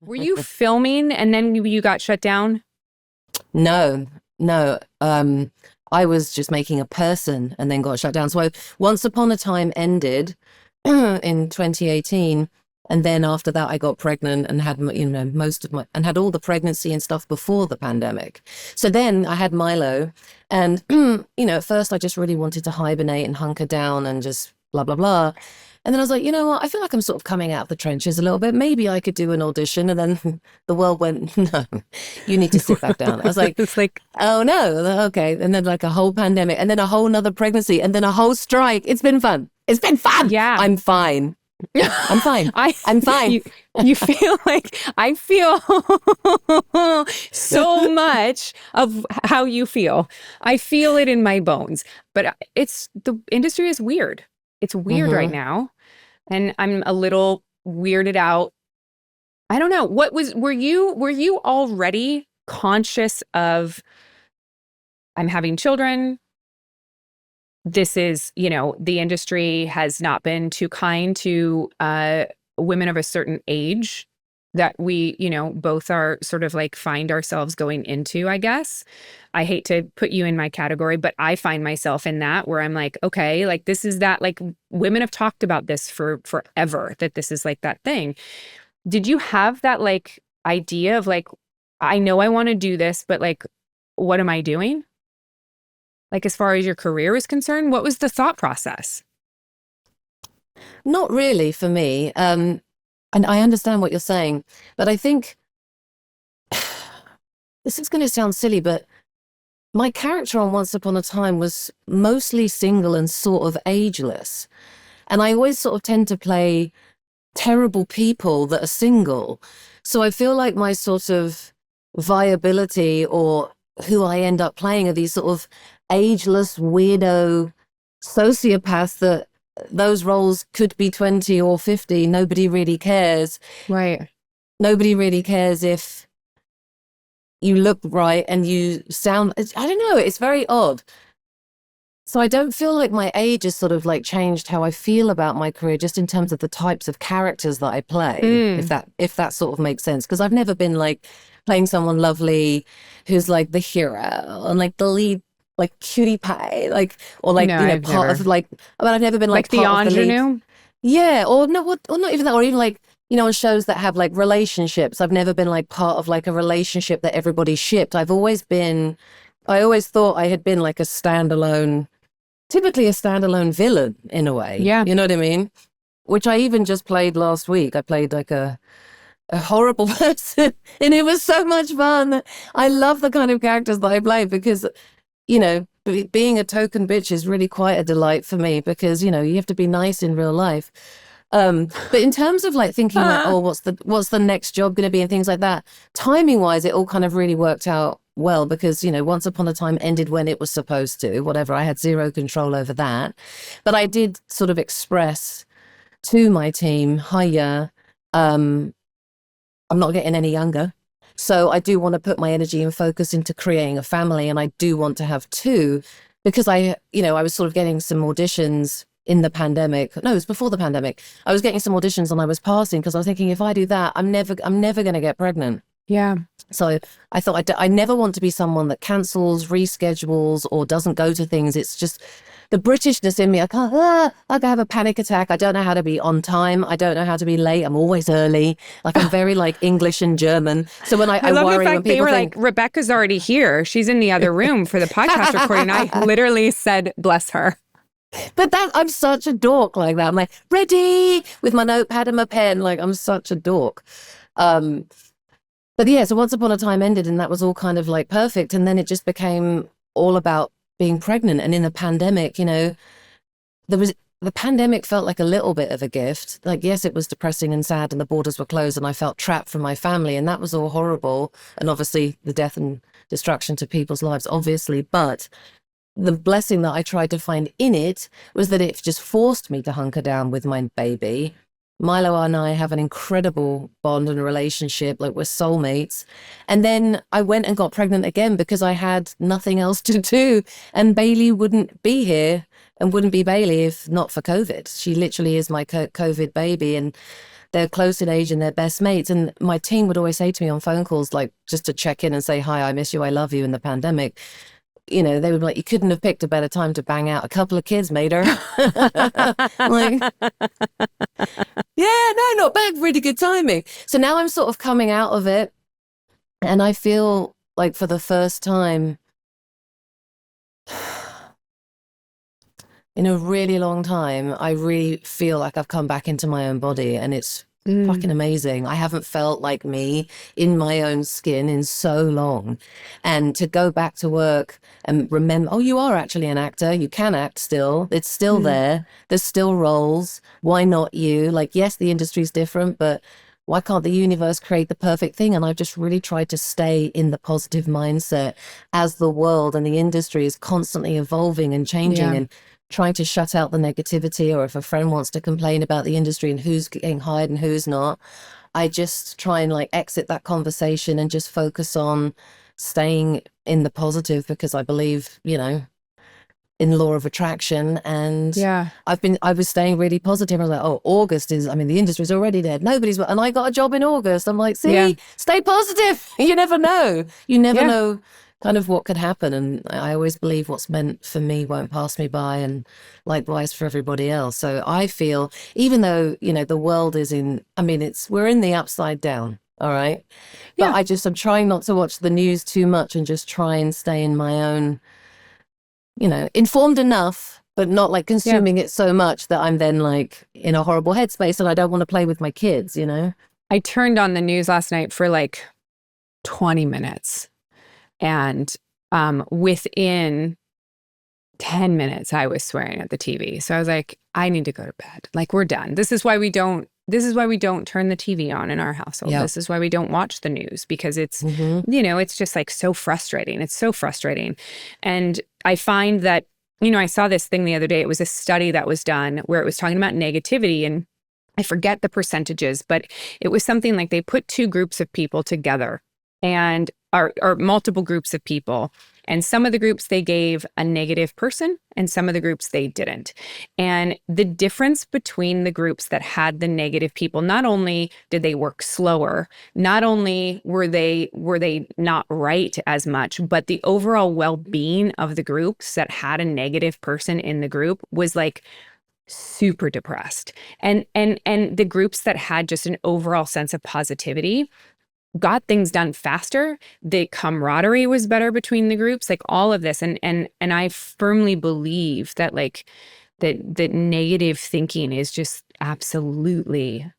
Were you filming and then you got shut down? No, no. I was just making a person and then got shut down. So Once Upon a Time ended in 2018, and then after that, I got pregnant and had most of my and had all the pregnancy and stuff before the pandemic. So then I had Milo, and at first I just really wanted to hibernate and hunker down and just blah blah blah. And then I was like, you know what? I feel like I'm sort of coming out of the trenches a little bit. Maybe I could do an audition. And then the world went, no, you need to sit back down. I was like, It's like, oh no, okay. And then like a whole pandemic, and then a whole nother pregnancy, and then a whole strike. It's been fun. It's been fun. yeah. I'm fine. I'm fine. I I'm fine. you feel like I feel so much of how you feel. I feel it in my bones. But it's the industry is weird. It's weird right Hmm. now. And I'm a little weirded out. I don't know. Were you already conscious of I'm having children? This is, the industry has not been too kind to women of a certain age that we, both are sort of like find ourselves going into, I guess. I hate to put you in my category, but I find myself in that where I'm like, okay, like this is that, like women have talked about this for forever, that this is like that thing. Did you have that like idea of like, I know I want to do this, but like, what am I doing? Like, as far as your career is concerned, what was the thought process? Not really for me. And I understand what you're saying, but I think this is going to sound silly, but my character on Once Upon a Time was mostly single and sort of ageless. And I always sort of tend to play terrible people that are single. So I feel like my sort of viability or who I end up playing are these sort of ageless, weirdo sociopaths that those roles could be 20 or 50. Nobody really cares. Right. Nobody really cares if you look right and you sound, I don't know, it's very odd. So I don't feel like my age has sort of like changed how I feel about my career, just in terms of the types of characters that I play, Mm. if that sort of makes sense. Because I've never been like playing someone lovely who's like the hero and like the lead, like cutie pie, like or like No, I've part never. of like. I mean, I've never been Like like the part of the lead. ingenue? Yeah, or no, or not even that, or even like on shows that have like relationships. I've never been like part of like a relationship that everybody shipped. I always thought I had been like a standalone, typically a standalone villain in a way. Yeah. You know what I mean? Which I even just played last week. I played like a horrible person, and it was so much fun. I love the kind of characters that I play because, being a token bitch is really quite a delight for me because, you have to be nice in real life. But in terms of like thinking like, Ah, oh, what's the next job going to be and things like that, timing wise, it all kind of really worked out well because, Once Upon a Time ended when it was supposed to, whatever. I had zero control over that. But I did sort of express to my team, hiya, um, I'm not getting any younger. So I do want to put my energy and focus into creating a family. And I do want to have two because I was sort of getting some auditions in the pandemic. No, it was before the pandemic. I was getting some auditions and I was passing because I was thinking if I do that, I'm never going to get pregnant. yeah. So I thought I never want to be someone that cancels, reschedules, or doesn't go to things. It's just the Britishness in me. I can have a panic attack. I don't know how to be on time. I don't know how to be late. I'm always early. Like I'm very like English and German. So when I I love the worry when fact they people were like, think, Rebecca's already here. She's in the other room for the podcast recording. I literally said, bless her. but that I'm such a dork like that. I'm like, ready with my notepad and my pen. Like I'm such a dork. Um, But yeah, so Once Upon a Time ended and that was all kind of like perfect. And then it just became all about being pregnant. And in the pandemic, there was the pandemic felt like a little bit of a gift. Like, yes, it was depressing and sad and the borders were closed and I felt trapped from my family and that was all horrible. And obviously the death and destruction to people's lives, obviously. But the blessing that I tried to find in it was that it just forced me to hunker down with my baby Milo and I have an incredible bond and relationship, like we're soulmates. And then I went and got pregnant again because I had nothing else to do. And Bailey wouldn't be here and wouldn't be Bailey if not for COVID. She literally is my COVID baby, and they're close in age and they're best mates. And my team would always say to me on phone calls, like just to check in and say, hi, I miss you, I love you in the pandemic. You know, they would be like, you couldn't have picked a better time to bang out a couple of kids, mater. Like, yeah, no, not bad. Really good timing. So now I'm sort of coming out of it, and I feel like for the first time in a really long time, I really feel like I've come back into my own body, and it's fucking amazing. I haven't felt like me in my own skin in so long. And to go back to work and remember, oh, you are actually an actor. You can act still. It's still there. There's still roles. Why not you? Like, yes, the industry's different, but why can't the universe create the perfect thing? And I've just really tried to stay in the positive mindset as the world and the industry is constantly evolving and changing, and trying to shut out the negativity, or if a friend wants to complain about the industry and who's getting hired and who's not, I just try and like exit that conversation and just focus on staying in the positive, because I believe, you know, in law of attraction. And I was staying really positive. I was like, oh, August is, I mean, the industry's already dead. Nobody's, and I got a job in August. I'm like, see, stay positive. You never know. You never know kind of what could happen. And I always believe what's meant for me won't pass me by, and likewise for everybody else. So I feel, even though, you know, the world is in, I mean, we're in the upside down. All right. But I'm trying not to watch the news too much and just try and stay in my own, you know, informed enough, but not like consuming it so much that I'm then like in a horrible headspace and I don't want to play with my kids, you know? I turned on the news last night for like 20 minutes. And within 10 minutes, I was swearing at the TV. So I was like, I need to go to bed. Like, we're done. This is why we don't turn the TV on in our household. This is why we don't watch the news, because it's, you know, it's just like so frustrating. It's so frustrating. And I find that, you know, I saw this thing the other day. It was a study that was done where it was talking about negativity, and I forget the percentages, but it was something like they put two groups of people together, and or multiple groups of people. And some of the groups they gave a negative person, and some of the groups they didn't. And the difference between the groups that had the negative people, not only did they work slower, not only were they not right as much, but the overall well-being of the groups that had a negative person in the group was like super depressed. And the groups that had just an overall sense of positivity got things done faster. The camaraderie was better between the groups, like all of this. And I firmly believe that like that negative thinking is just absolutely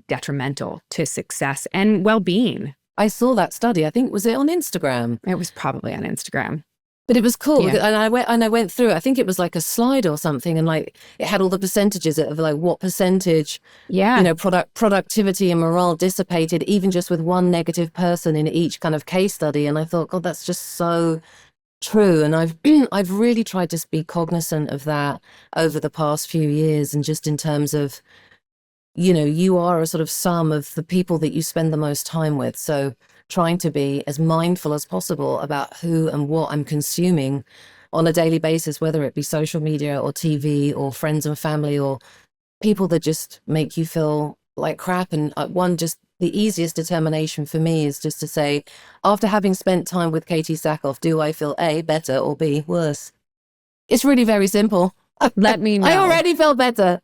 detrimental to success and well-being. I saw that study. I think, was it on Instagram? It was probably on Instagram. But it was cool. And I went through, I think it was like a slide or something, and like it had all the percentages of like what percentage, you know, productivity and morale dissipated even just with one negative person in each kind of case study. And I thought, God, that's just so true. And I've really tried to be cognizant of that over the past few years, and just in terms of, you know, you are a sort of sum of the people that you spend the most time with. So trying to be as mindful as possible about who and what I'm consuming on a daily basis, whether it be social media or TV or friends and family or people that just make you feel like crap. And just the easiest determination for me is just to say, after having spent time with Katee Sackhoff, do I feel A, better, or B, worse? It's really very simple. Let me know. I already felt better.